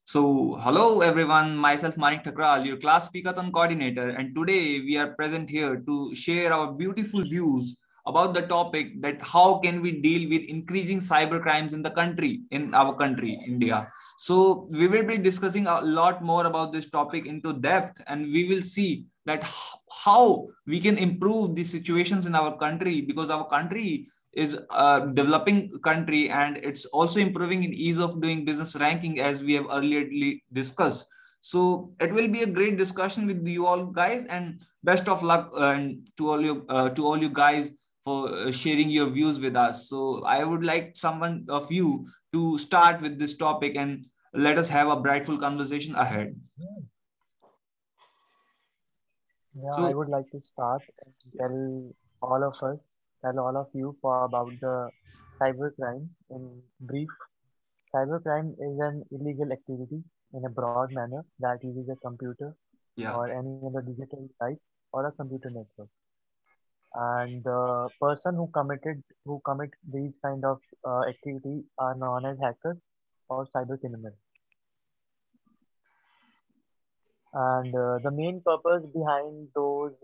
So, hello everyone, myself Manik Thakral, your class speakathon coordinator, and today we are present here to share our beautiful views about the topic that how can we deal with increasing cyber crimes in our country, India. So, we will be discussing a lot more about this topic into depth, and we will see that how we can improve the situations in our country, because our country is a developing country and it's also improving in ease of doing business ranking, as we have earlier discussed. So it will be a great discussion with you all guys, and best of luck to all you guys for sharing your views with us. So I would like someone of you to start with this topic, and let us have a brightful conversation ahead. Yeah, I would like to start and tell all of you about the cybercrime. In brief, cybercrime is an illegal activity in a broad manner that uses a computer Yeah. or any other digital device or a computer network. And the person who commit these kind of activity are known as hackers or cyber criminals. And the main purpose behind those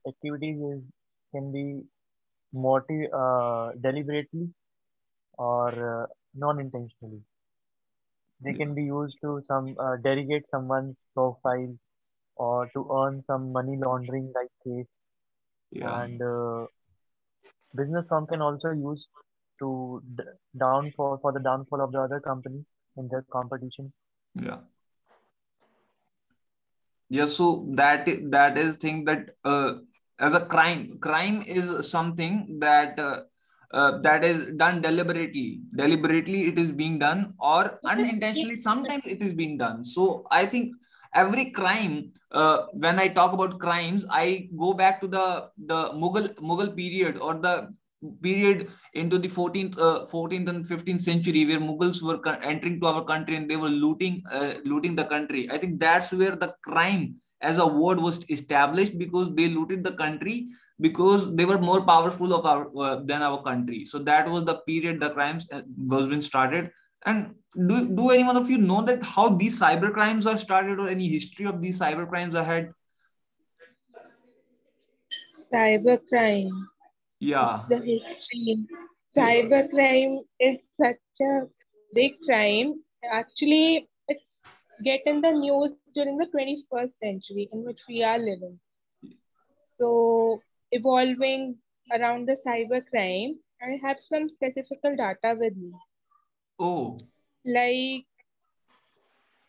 activities is can be deliberately or non-intentionally. They Yeah. can be used to derogate someone's profile or to earn some money laundering like case. Yeah. And business firm can also use to downfall for the downfall of the other company in their competition. Yeah. Yeah, so that is thing that as a crime is something that that is done deliberately it is being done, or unintentionally sometimes it is being done. So I think every crime, when I talk about crimes, I go back to the Mughal period, or the period into the 14th and 15th century, where Mughals were entering to our country and they were looting the country. I think that's where the crime as a word was established, because they looted the country because they were more powerful of our than our country. So that was the period the crimes was been started. And do any one of you know that how these cyber crimes are started, or any history of these cyber crimes ahead? Cybercrime. It's Yeah. the history. Yeah. Cybercrime is such a big crime. Actually, it's get in the news during the 21st century in which we are living. So, evolving around the cybercrime, I have some specific data with me. Oh. Like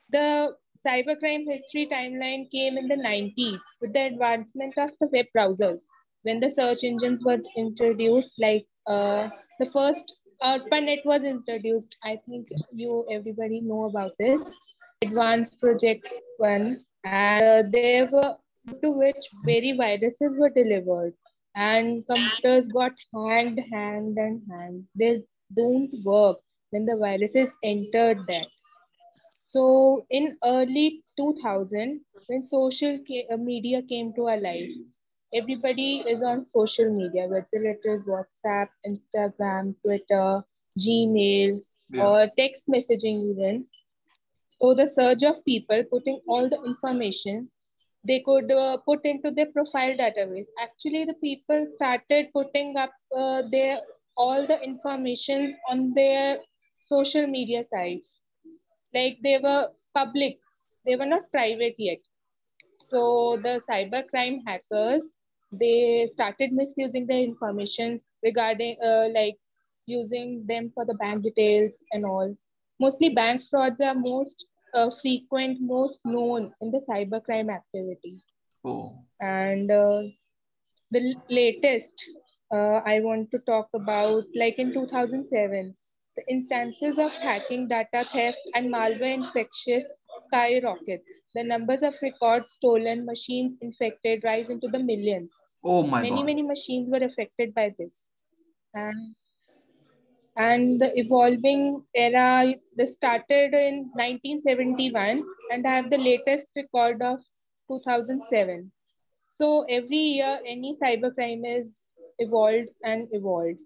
the cybercrime history timeline came in the 90s with the advancement of the web browsers. When the search engines were introduced, the first ARPANET was introduced. I think everybody know about this. Advanced Project 1, and there were due to which very viruses were delivered, and computers got hanged. They don't work when the viruses entered that. So in early 2000, when media came to our life, everybody is on social media, whether it is WhatsApp, Instagram, Twitter, Gmail, Yeah. or text messaging even. So the surge of people putting all the information they could put into their profile database. Actually, the people started putting up their all the informations on their social media sites, like they were public, they were not private yet. So the cybercrime hackers, they started misusing their informations regarding using them for the bank details and all. Mostly bank frauds are most frequent, most known in the cybercrime activity. Oh. And the latest I want to talk about, like in 2007, the instances of hacking, data theft, and malware infections skyrockets. The numbers of records stolen, machines infected rise into the millions. Oh my Many, God. many machines were affected by this. And, and the evolving era, this started in 1971, and I have the latest record of 2007. So every year, any cybercrime is evolved and evolved.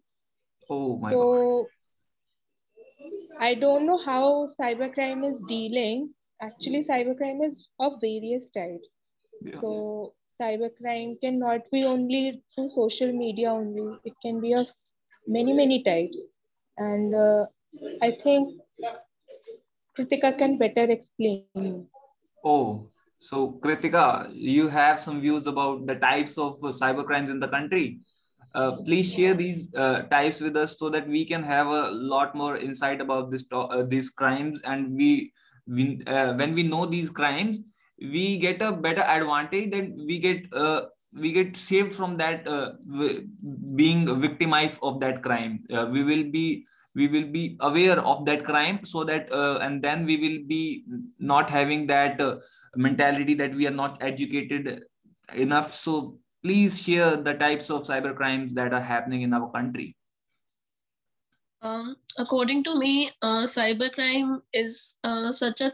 Oh my God. So I don't know how cybercrime is dealing. Actually, cybercrime is of various types. Yeah. So cybercrime cannot be only through social media only. It can be of many types. And I think Kritika can better explain. Oh, so Kritika, you have some views about the types of cyber crimes in the country. Please share these types with us so that we can have a lot more insight about these crimes, and when we know these crimes, we get a better advantage that we get saved from that being victimized of that crime. We will be aware of that crime, so that and then we will be not having that mentality that we are not educated enough. So please share the types of cyber crimes that are happening in our country. According to me, cybercrime is such a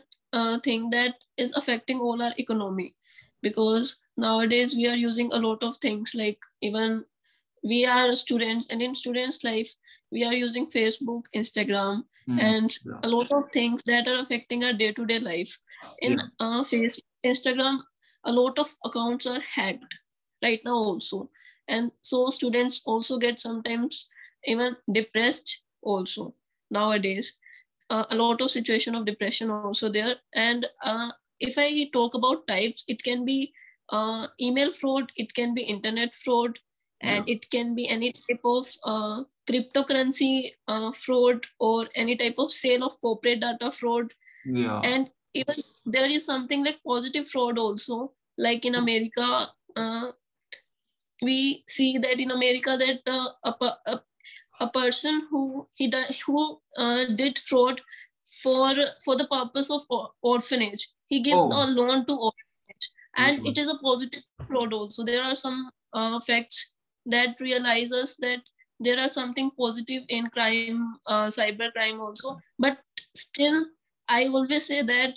thing that is affecting all our economy, because nowadays we are using a lot of things, like even we are students, and in students' life we are using Facebook, Instagram, and Yeah. a lot of things that are affecting our day-to-day life. In Facebook, Instagram, a lot of accounts are hacked right now also, and so students also get sometimes even depressed also nowadays. A lot of situation of depression also there. And if I talk about types, it can be email fraud, it can be internet fraud, and it can be any type of cryptocurrency fraud, or any type of sale of corporate data fraud. And even there is something like positive fraud also, like in America. We see that in America that a person who did fraud for the purpose of orphanage. He gave a loan to orphanage, and it is a positive fraud also. There are some facts that realize us that there are something positive in crime, cyber crime also. But still, I always say that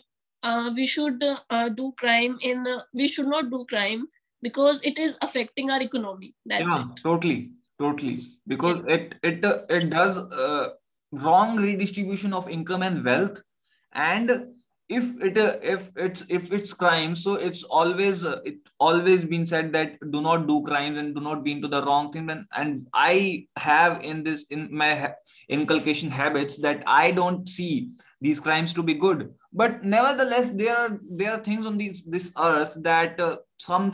we should do crime in. We should not do crime because it is affecting our economy. That's it. Totally, because it does wrong redistribution of income and wealth. And if it's crime, so it's always been said that do not do crimes and do not be into the wrong thing. And I have in my inculcation habits that I don't see these crimes to be good. But nevertheless, there are things on this earth that some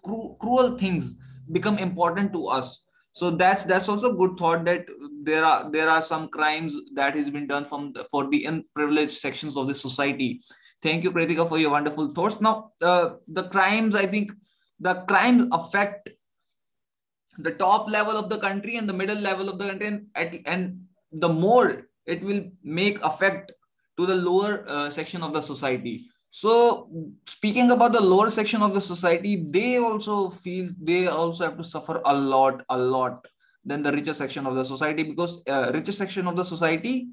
cruel things become important to us. So that's also a good thought, that there are some crimes that has been done for the unprivileged sections of the society. Thank you, Kritika, for your wonderful thoughts. Now, the crimes, I think the crimes affect the top level of the country and the middle level of the country, and the more it will make effect to the lower section of the society. So speaking about the lower section of the society, they also have to suffer a lot than the richer section of the society, because richer section of the society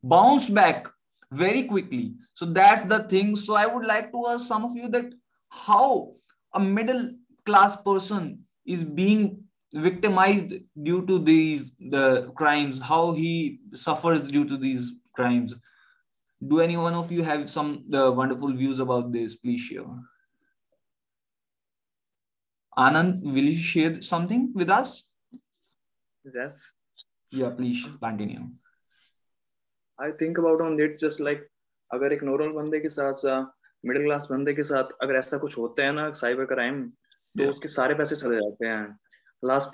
bounce back very quickly. So that's the thing. So I would like to ask some of you that how a middle class person is being victimized due to the crimes, how he suffers due to these crimes. Do any one of you have some wonderful views about this? Please share. Anand, will you share something with us? Yes. Yeah, please continue. I think about on it just like अगर एक normal बंदे के साथ middle class बंदे के साथ अगर ऐसा कुछ होता है ना साइबर क्राइम, तो उसके सारे पैसे चले जाते हैं. Last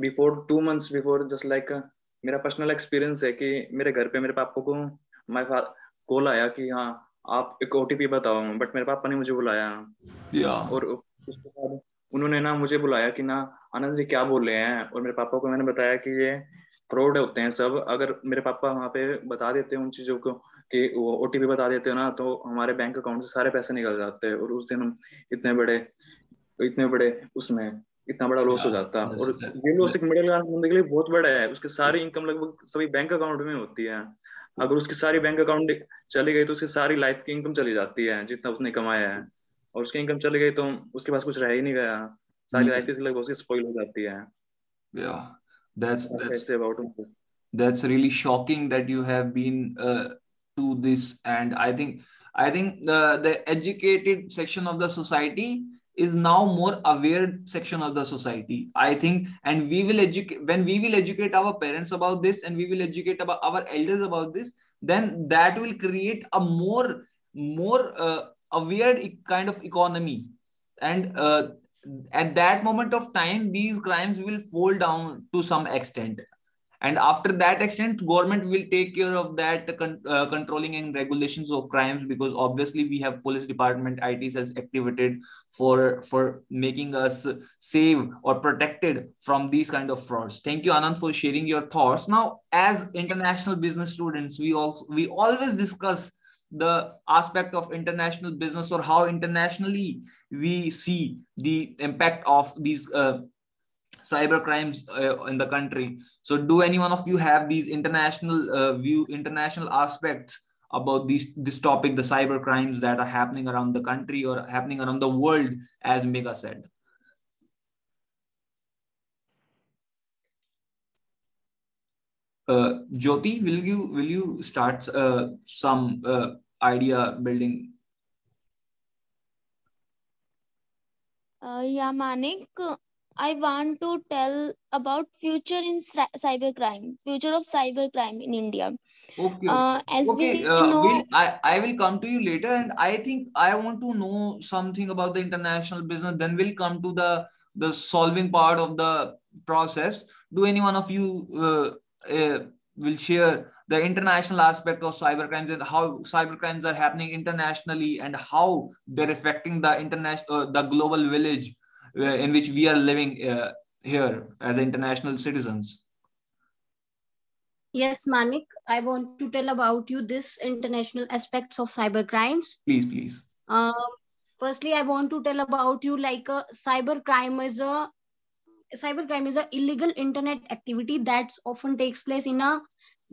before 2 months before just like मेरा पर्सनल एक्सपीरियंस है कि मेरे घर पे मेरे पापा को माय कॉल आया कि हाँ आप एक ओटीपी बताओ, बट मेरे पापा ने मुझे बुलाया. और उसके बाद उन्होंने ना मुझे बुलाया कि ना आनंद जी क्या बोल रहे हैं, और मेरे पापा को मैंने बताया कि ये फ्रॉड होते हैं सब. अगर मेरे पापा वहाँ पे बता देते हैं उन चीजों को कि वो ओटीपी बता देते हैं ना, तो हमारे बैंक अकाउंट से सारे पैसे निकल जाते हैं. और उस दिन हम इतने बड़े उसमें इतना बड़ा लॉस हो जाता है. और ये लॉस एक मिडिल क्लास बंदे के लिए बहुत बड़ा है. उसकी सारी इनकम लगभग सभी बैंक अकाउंट में होती है. अगर उसकी सारी बैंक अकाउंट चली गई तो उसकी सारी लाइफ की इनकम चली जाती है जितना उसने कमाया है. और उसकी इनकम चली गई तो उसके पास कुछ रह ही नहीं गया. सारी लाइफ इसलिए बहुत स्पॉइल हो जाती है. Yeah, that's That's really shocking that you have been to this. And I think the educated section of the society is now more aware section of the society, I think. And we will educate, when we will educate our parents about this, and we will educate about our elders about this, then that will create a more aware kind of economy. And at that moment of time, these crimes will fall down to some extent. And after that extent, government will take care of that controlling and regulations of crimes, because obviously we have police department, it has activated for making us safe or protected from these kind of frauds. Thank you, Anand, for sharing your thoughts. Now, as international business students, we always discuss the aspect of international business, or how internationally we see the impact of these cyber crimes in the country. So do any one of you have these international aspects about this topic, the cyber crimes that are happening around the country or happening around the world, as Megha said? Jyoti, will you start some idea building? Yeah, Manik, I want to tell about future in cybercrime, future of cybercrime in India. Okay, As okay. we know, I will come to you later, and I think I want to know something about the international business. Then we'll come to the solving part of the process. Do any one of you will share the international aspect of cybercrimes, and how cybercrimes are happening internationally, and how they're affecting the international, the global village in which we are living here as international citizens? Yes, Manik, I want to tell about you this international aspects of cyber crimes. Please, please. Firstly, I want to tell about you like cybercrime is a illegal internet activity that often takes place in a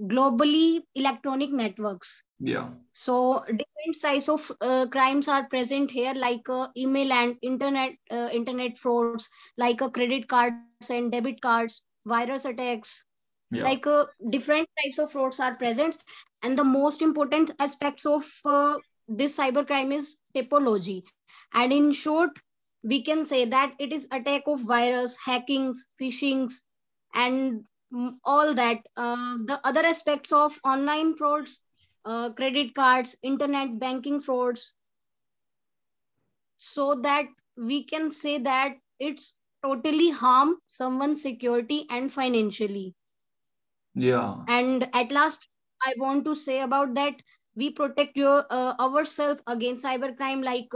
globally electronic networks. Yeah. So different types of crimes are present here, like email and internet frauds, like credit cards and debit cards, virus attacks, Yeah. like different types of frauds are present. And the most important aspects of this cybercrime is typology. And in short, we can say that it is attack of virus, hackings, phishings, and all that. The other aspects of online frauds, credit cards, internet banking frauds, so that we can say that it's totally harm someone's security and financially. Yeah. And at last, I want to say about that we protect ourselves against cybercrime, like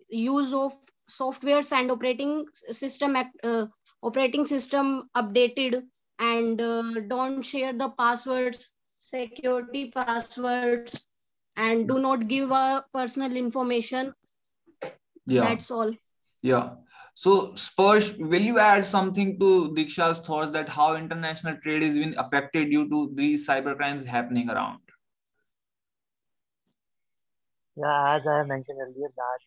use of softwares and operating system updated, and don't share the passwords, security passwords, and do not give personal information. Yeah. That's all. Yeah. So, Sparsh, will you add something to Diksha's thoughts that how international trade is being affected due to these cybercrimes happening around? Yeah, as I have mentioned earlier, that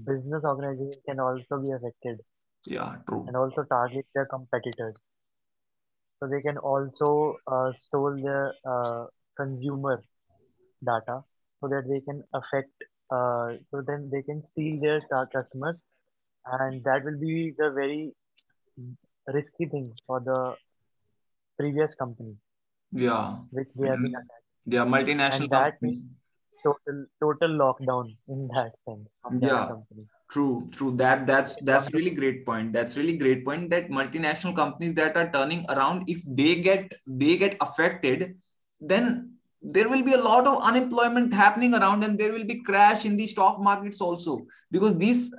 business organizations can also be affected Yeah, true. and also target their competitors. So they can also store their consumer data so that they can affect, so then they can steal their customers, and that will be the very risky thing for the previous company Yeah. which they have been attacked. Yeah, multinational And that companies. means total lockdown in that sense of that Yeah. company. True. That's really great point. That's really great point, that multinational companies that are turning around, if they get affected, then there will be a lot of unemployment happening around, and there will be crash in the stock markets also, because these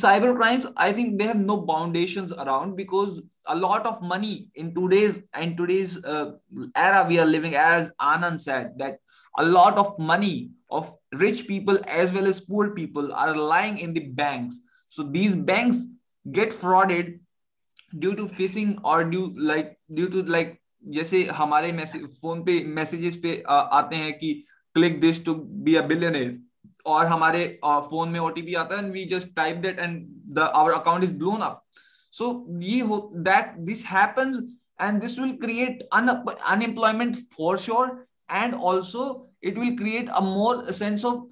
cyber crimes, I think they have no foundations around, because a lot of money in today's era we are living, as Anand said, that a lot of money of rich people as well as poor people are lying in the banks. So these banks get frauded due to phishing, or due to जैसे हमारे phone पे messages पे आते हैं कि click this to be a billionaire, और हमारे phone में ओटीपी आता है, and we just type that and our account is blown up. So this happens, and this will create unemployment for sure, and also it will create a more sense of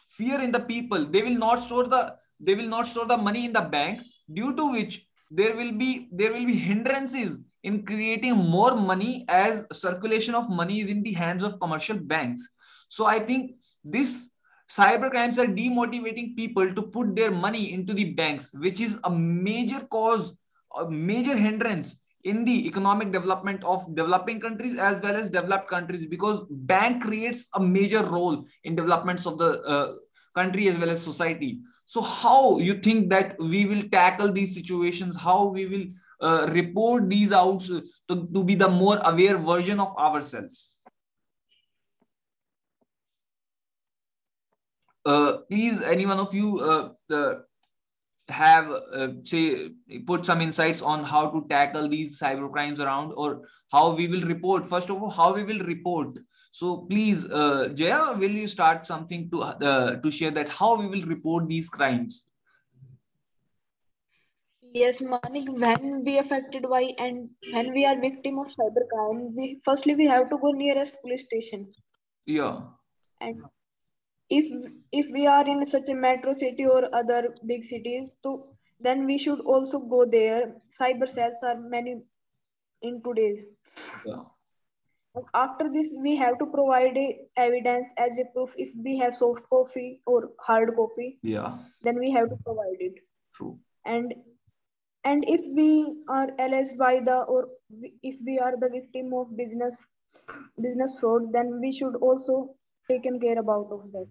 fear in the people. They will not store the money in the bank, due to which there will be hindrances in creating more money, as circulation of money is in the hands of commercial banks. So I think this cyber crimes are demotivating people to put their money into the banks, which is a major cause, a major hindrance in the economic development of developing countries as well as developed countries, because bank creates a major role in developments of the country as well as society. So how you think that we will tackle these situations, how we will report these out to be the more aware version of ourselves? Please, any one of you have say put some insights on how to tackle these cyber crimes around, or how we will report. First of all, how we will report. So please, Jaya, will you start something to share that how we will report these crimes? Yes, Manik, when we affected by and when we are victim of cybercrime, we have to go nearest police station. Yeah. And if we are in such a metro city or other big cities, so then we should also go there. Cyber cells are many in today's. Yeah. After this, we have to provide evidence as a proof. If we have soft copy or hard copy, Yeah. then we have to provide it. True. And if we are alleged by if we are the victim of business fraud, then we should also taken care about of that.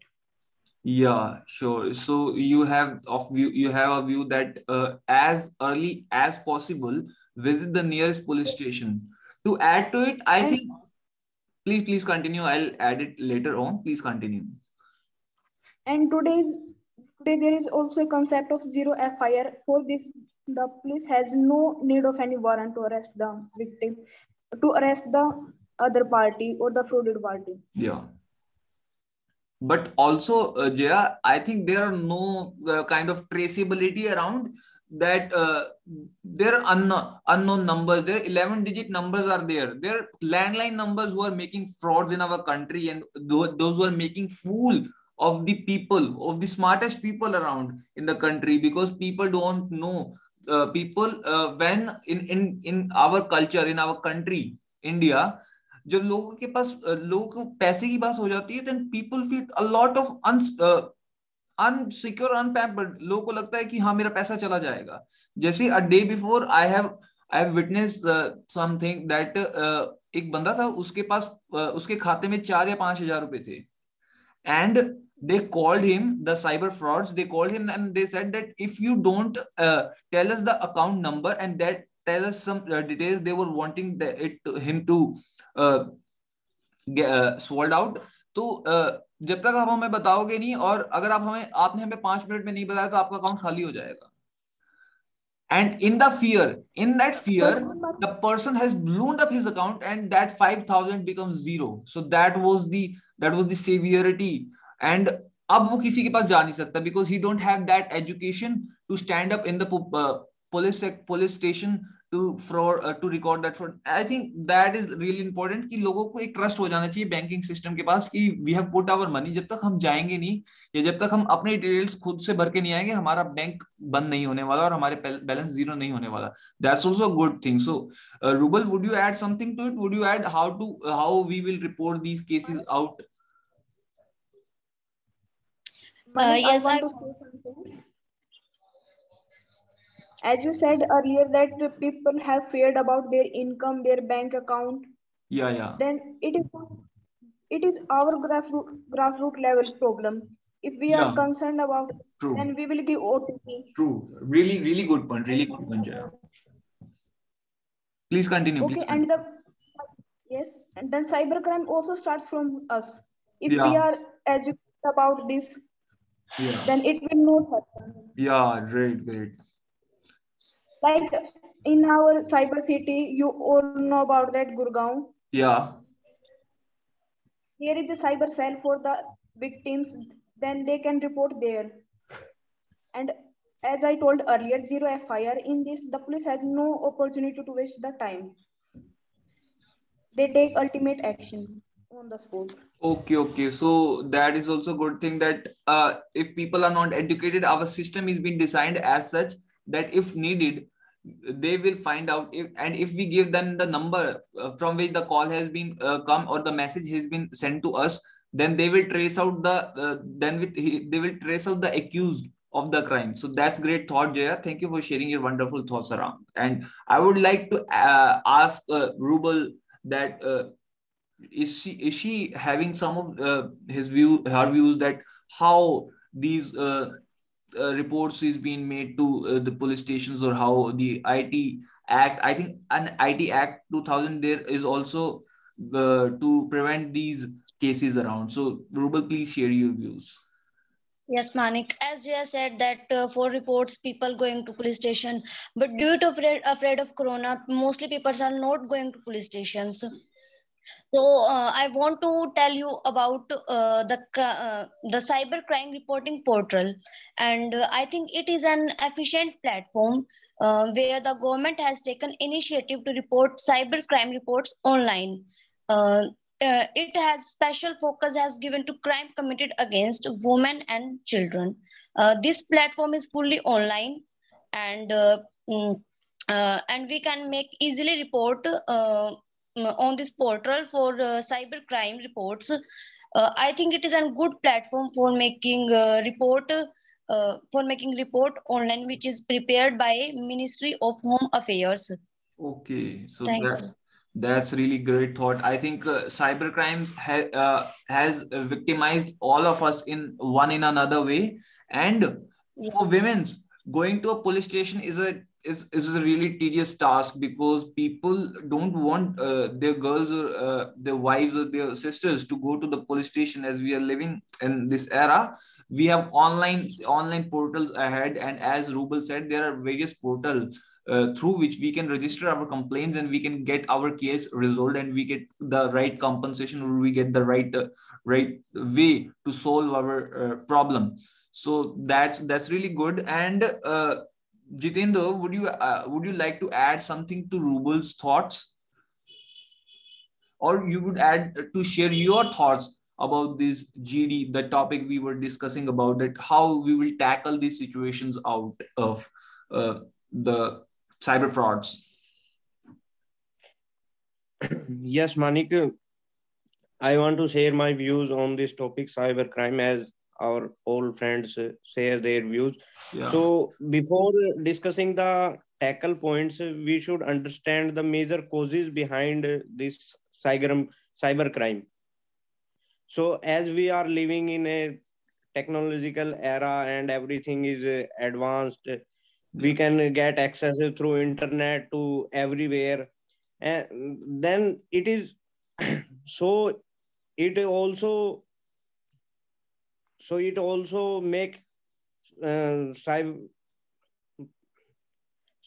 Yeah, sure. So you have a view that as early as possible, visit the nearest police station. To add to it, I think, please continue. I'll add it later on. Please continue. And today there is also a concept of zero FIR. For this, the police has no need of any warrant to arrest the victim, to arrest the other party or the frauded party. Yeah. But also, Jaya, I think there are no kind of traceability around that. There are unknown numbers. There 11-digit numbers are there. There are landline numbers who are making frauds in our country, and those who are making fool of the people, of the smartest people around in the country, because people don't know. When in our culture, in our country, India, जब लोगों को पैसे की बात हो जाती है, then people feel a lot of unsecure, unpampered. लोगों को लगता है कि हाँ मेरा पैसा चला जाएगा. जैसे a day before I have witnessed something that एक बंदा था, उसके पास उसके खाते में 4 या 5 हजार रुपए थे, and they called him, the cyber frauds, they called him and they said that if you don't tell us the account number and that tell us some details, they were wanting him to sold out. तो जब तक आप हमें बताओगे नहीं, और अगर आपने हमें 5 मिनट में नहीं बताया, तो आपका अकाउंट खाली हो जाएगा. And in that fear, the person has ballooned up his account, and that 5,000 becomes zero. So that was the severity. And अब वो किसी के पास जा नहीं सकता, because he don't have that education to stand up in the police station to record that fraud. I think that is really important कि लोगों को एक ट्रस्ट हो जाना चाहिए बैंकिंग सिस्टम के पास कि we have put our money. जब तक हम जाएंगे नहीं, या जब तक हम अपने डिटेल्स खुद से भर के नहीं आएंगे, हमारा बैंक बंद नहीं होने वाला और हमारे बैलेंस जीरो नहीं होने वाला. That's also a good thing. So Rubal, would you add something to it? Would you add how we will report these cases out? Yes, as you said earlier that people have feared about their income, their bank account. Yeah. Then it is our grassroots level problem. If we are concerned about it, then we will give OTP. True. Really good point. Really good point, Jaya. Please continue. Okay, and then cybercrime also starts from us. If we are educated about this, then it will not happen. Yeah, great. Like in our cyber city, you all know about that Gurgaon. Yeah. Here is a cyber cell for the victims, then they can report there. And as I told earlier, zero FIR. In this, the police has no opportunity to waste the time. they take ultimate action on the spot. Okay. So that is also a good thing that if people are not educated, our system is being designed as such that if needed, they will find out if, and if we give them the number from which the call has been come or the message has been sent to us, then they will trace out the they will trace out the accused of the crime. So that's great thought, Jaya. Thank you for sharing your wonderful thoughts around. And I would like to ask Rubal that is she having some of her views that how these reports is being made to the police stations, or how the IT Act, I think an IT Act 2000 there is also to prevent these cases around. So Rubal, please share your views. Yes, Manik. As Jaya said that for reports, people going to police station, but due to afraid of corona, mostly people are not going to police stations. So I want to tell you about the cyber crime reporting portal, and I think it is an efficient platform where the government has taken initiative to report cyber crime reports online. Uh, it has special focus has given to crime committed against women and children. This platform is fully online, and mm, and we can make easily report. On this portal for cyber crime reports. I think it is a good platform for making report online, which is prepared by Ministry of Home Affairs. Okay, so Thank you. that's really great thought. I think cyber crimes has victimized all of us in one in another way, and Yeah. for women's going to a police station is a really tedious task, because people don't want their girls or their wives or their sisters to go to the police station. As we are living in this era, we have online portals ahead, and as Rubal said, there are various portals through which we can register our complaints, and we can get our case resolved, and we get the right compensation, or we get the right way to solve our problem. So that's really good. And Jitendra, would you like to add something to Rubal's thoughts, or you would add to share your thoughts about this GD, the topic we were discussing about, that how we will tackle these situations out of the cyber frauds? Yes, Manik, I want to share my views on this topic, cybercrime, as our old friends share their views. Yeah. So, before discussing the tackle points, we should understand the major causes behind this cybercrime. So, as we are living in a technological era and everything is advanced, we can get access through internet to everywhere, and then it is so it also it also make cyber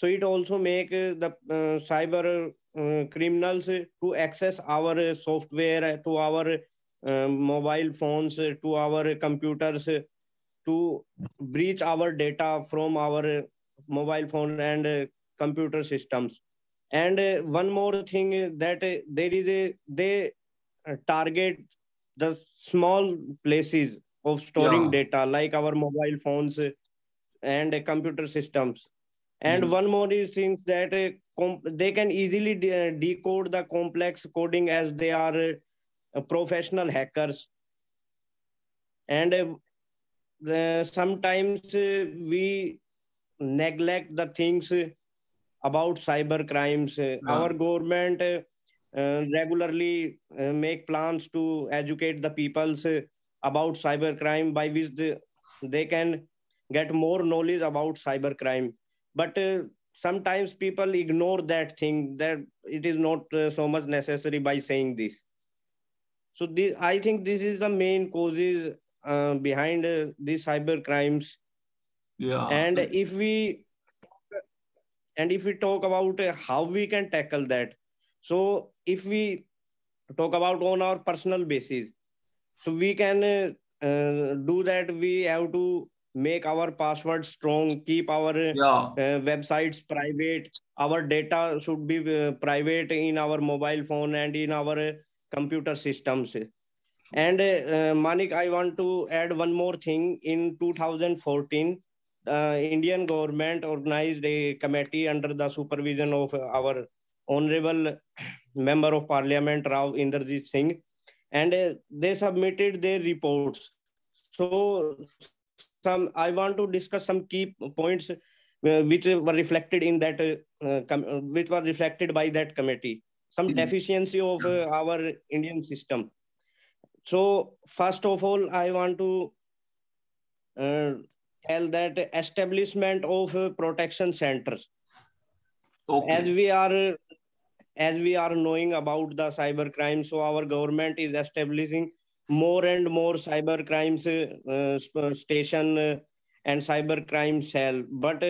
it also make the cyber criminals to access our software, to our mobile phones, to our computers, to breach our data from our mobile phone and computer systems. And one more thing that there is they target the small places of storing Yeah. data, like our mobile phones and computer systems. And Yeah. one more is things that they can easily decode the complex coding, as they are professional hackers. And sometimes we neglect the things about cyber crimes. Yeah. Our government regularly make plans to educate the peoples about cyber crime, by which they can get more knowledge about cyber crime. But sometimes people ignore that thing, that it is not so much necessary by saying this. So this, I think this is the main causes behind these cyber crimes. Yeah. And if we talk about how we can tackle that, so if we talk about on our personal basis, so we can do that. We have to make our password strong, keep our websites private. Our data should be private in our mobile phone and in our computer systems. And Manik, I want to add one more thing. In 2014, Indian government organized a committee under the supervision of our honorable member of parliament, Rao Inderjit Singh, and they submitted their reports. So I want to discuss some key points which were reflected in that, which were reflected by that committee. Some deficiency of our Indian system. So first of all, I want to tell that establishment of protection centers. Okay. As we are knowing about the cyber crime, so our government is establishing more and more cyber crimes station and cyber crime cell. But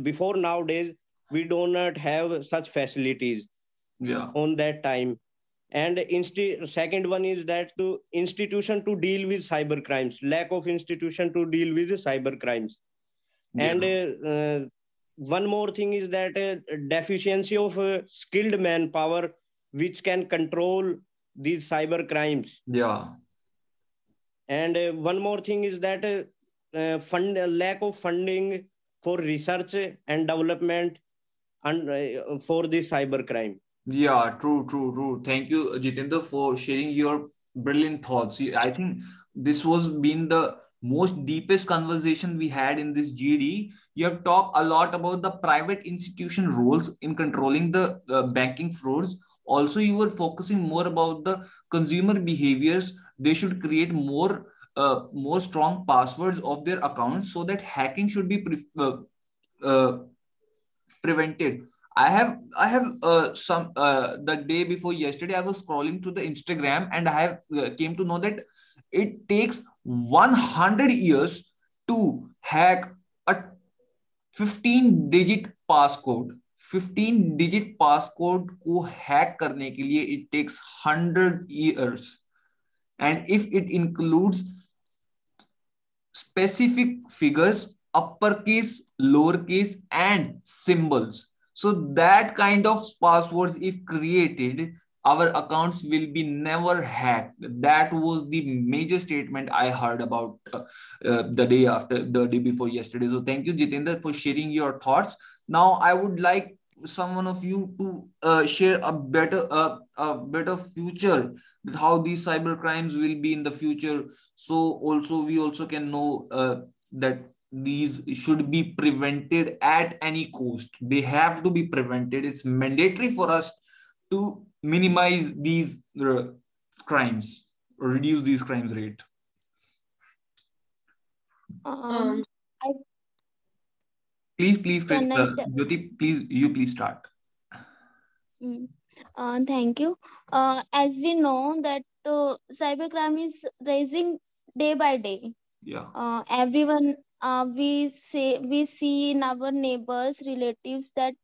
before nowadays, we do not have such facilities on that time. And second one is that to institution to deal with cyber crimes, lack of institution to deal with cyber crimes. And one more thing is that deficiency of skilled manpower which can control these cyber crimes. And one more thing is that lack of funding for research and development and for this cyber crime. Yeah, true. Thank you, Jitendra, for sharing your brilliant thoughts. I think this was been the most deepest conversation we had in this GD. You have talked a lot about the private institution roles in controlling the banking frauds. Also, you were focusing more about the consumer behaviors. They should create more strong passwords of their accounts so that hacking should be prevented. I have some the day before yesterday I was scrolling through the Instagram and I have came to know that it takes 100 years to hack a 15-digit passcode. 15-digit passcode को hack करने के लिए it takes 100 years, and if it includes specific figures, uppercase, lowercase, and symbols. So that kind of passwords, if created, our accounts will be never hacked. That was the major statement I heard about the day before yesterday. So thank you, Jitendra, for sharing your thoughts. Now I would like someone of you to share a better future, that how these cyber crimes will be in the future. So we also can know that these should be prevented at any cost. They have to be prevented. It's mandatory for us to minimize these crimes or reduce these crimes rate. Please, Jyoti, please start. Thank you. As we know that cybercrime is rising day by day. Everyone, we see in our neighbors, relatives that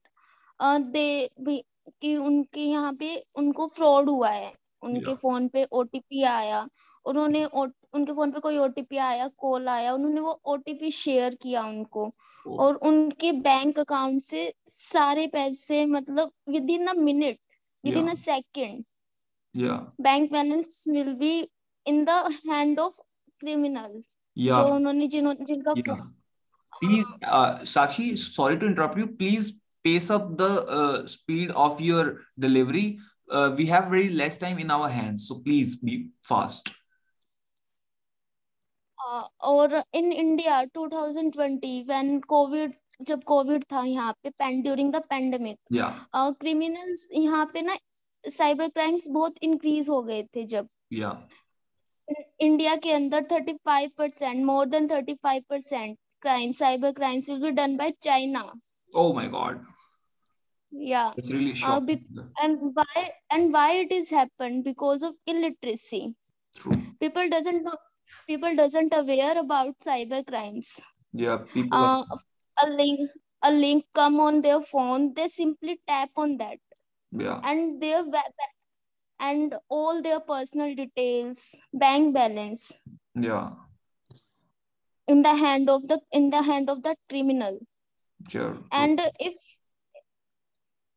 कि उनके यहाँ पे उनको fraud हुआ है, उनके phone पे OTP आया, उन्होंने उनके फोन पे कोई OTP आया, कॉल आया, उन्होंने वो OTP शेयर किया उनको, और उनके बैंक अकाउंट से सारे पैसे, मतलब with in a minute, with in a second, bank balance will be in the hand of criminals. जो उन्होंने जिनका Please, Sakshi, sorry to interrupt you. Please pace up the speed of your delivery. We have very less time in our hands, so please be fast. और in India 2020 when जब Covid था यहाँ पे, during the pandemic, criminals यहाँ पे ना cyber crimes बहुत increase हो गए थे. जब इंडिया के अंदर 35%, more than 35% crime, cyber crimes will be done by China. Oh my God. Yeah. It's really shocking. And why it is happened? Because of illiteracy. True. People doesn't aware about cyber crimes. Yeah, people a link come on their phone, they simply tap on that. Yeah. And their and all their personal details, bank balance. Yeah. in the hand of the criminal. Sure. And if,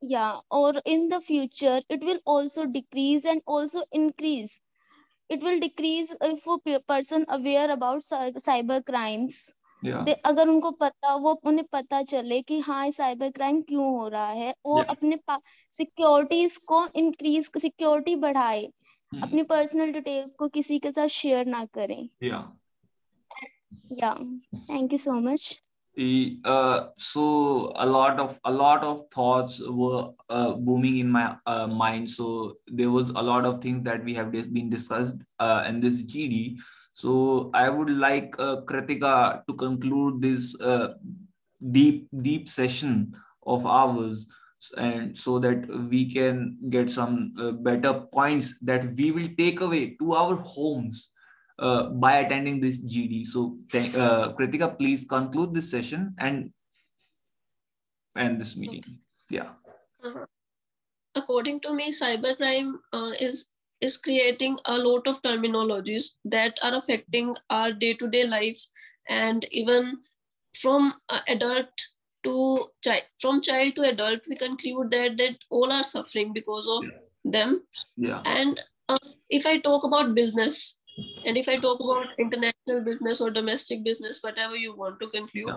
yeah, or in the future it will also decrease and also increase. It will decrease if a person aware about cyber crimes. Yeah. अगर उनको पता, वो उन्हें पता चले कि हाँ cyber crime क्यों हो रहा है, वो Yeah. अपने सिक्योरिटीज को इंक्रीज, सिक्योरिटी बढ़ाए, अपनी पर्सनल डिटेल्स को किसी के साथ शेयर ना करें. Yeah. Yeah, thank you so much. So a lot of thoughts were booming in my mind. So there was a lot of things that we have been discussed in this GD. So I would like Kritika to conclude this deep session of ours, and so that we can get some better points that we will take away to our homes by attending this GD. So Kritika, please conclude this session and end this meeting. Yeah. According to me, cybercrime is creating a lot of terminologies that are affecting our day-to-day life, and even from adult to child, from child to adult, we conclude that all are suffering because of them. Yeah. And if I talk about business, and if I talk about international business or domestic business, whatever you want to conclude,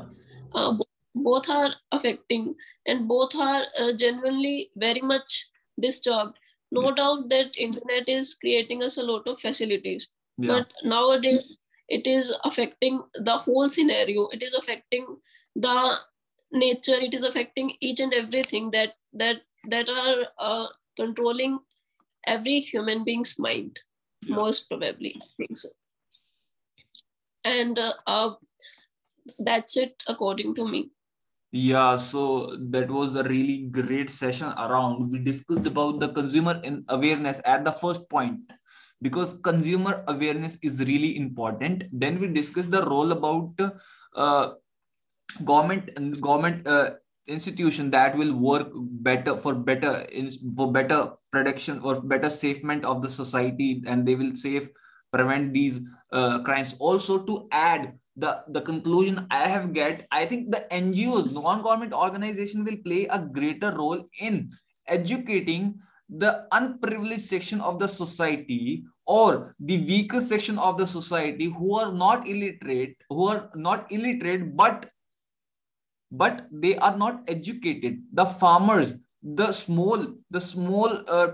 both are affecting, and both are genuinely very much disturbed. No doubt that internet is creating us a lot of facilities, but nowadays it is affecting the whole scenario. It is affecting the nature. It is affecting each and everything that are controlling every human being's mind. Most probably, I think so. And that's it according to me. Yeah, so that was a really great session around. We discussed about the consumer awareness at the first point, because consumer awareness is really important. Then we discussed the role about government institution that will work better for better protection or better safement of the society, and they will prevent these crimes. Also, to add the conclusion I have I think the NGOs, non-government organization, will play a greater role in educating the unprivileged section of the society, or the weaker section of the society, who are not illiterate, but they are not educated. The farmers, the small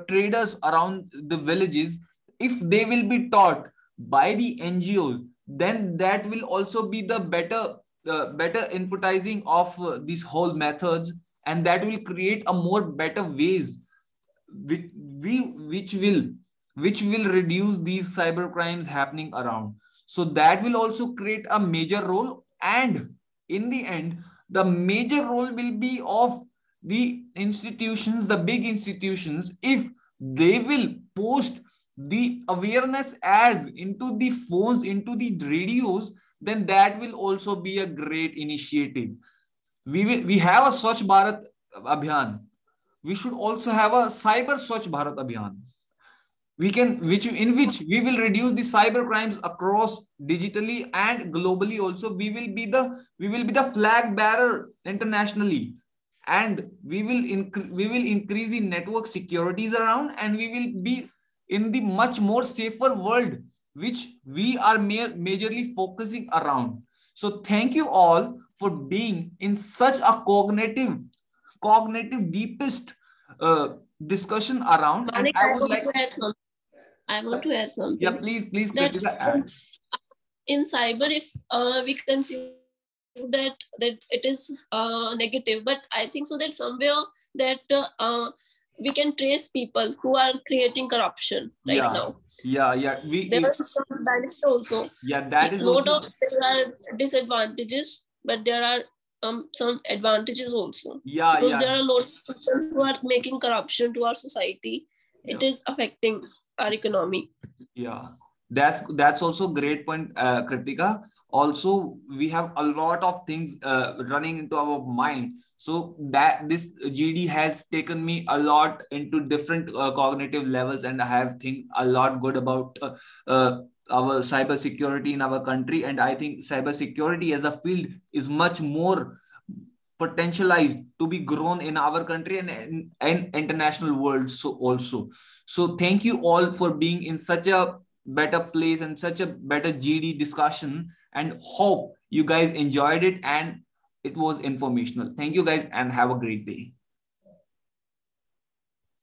traders around the villages, if they will be taught by the NGOs, then that will also be the better inputizing of these whole methods, and that will create a more better ways which will reduce these cyber crimes happening around. So that will also create a major role, and in the end, the major role will be of the institutions, the big institutions. If they will post the awareness ads into the phones, into the radios, then that will also be a great initiative. We have a Swachh Bharat Abhiyan. We should also have a Cyber Swachh Bharat Abhiyan. In which we will reduce the cyber crimes across digitally and globally. Also, we will be the flag bearer internationally, and we will increase the network securities around, and we will be in the much more safer world, which we are majorly focusing around. So thank you all for being in such a cognitive deepest discussion around. Manik, And I would like I want to add something. Yeah, please. Add. In cyber, if we conclude that it is negative, but I think so that somewhere that we can trace people who are creating corruption right now. Yeah. There are some benefits also. Yeah, that is no also... doubt there are disadvantages, but there are some advantages also. Yeah, because there are a lot of people who are making corruption to our society. It is affecting our economy. Yeah, that's also a great point, Kritika. Also, we have a lot of things running into our mind. So that this GD has taken me a lot into different cognitive levels, and I have think a lot good about our cyber security in our country. And I think cyber security as a field is much more potentialized to be grown in our country and international world so also. So thank you all for being in such a better place and such a better GD discussion, and hope you guys enjoyed it and it was informational. Thank you guys and have a great day.